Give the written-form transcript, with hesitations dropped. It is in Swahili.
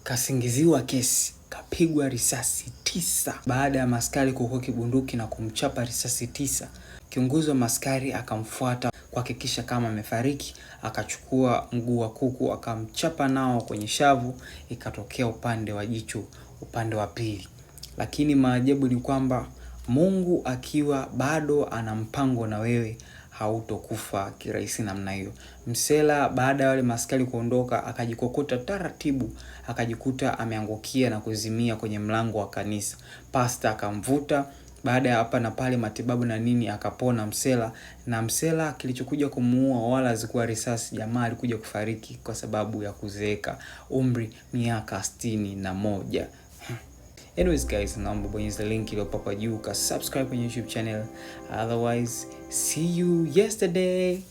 kasingiziwa kesi, kapigwa risasi 9 baada ya maskari kukoki bunduki na kumchapa risasi 9. Kiongozi wa maskari akamfuata kuhakikisha kama amefariki, akachukua mguu wa kuku akamchapa nao kwenye shavu, ikatokea upande wa jicho upande wa pili. Lakini maajabu ni kwamba Mungu akiwa bado ana mpango na wewe, hautokufa kirahisi namna hiyo. Msela baada ya wale maskari kuondoka akajikokota taratibu, akajikuta ameangukia na kuzimia kwenye mlango wa kanisa. Pastor akamvuta, baada ya hapa na pale matibabu na nini akapona msela. Na msela kilichokuja kumuua wala zikuwa risasi, jamaa alikuja kufariki kwa sababu ya kuzeeka, umri miaka 61. Anyways guys, naomba bonyeza link iliyopo hapa juu, subscribe kwenye YouTube channel. Otherwise, see you yesterday.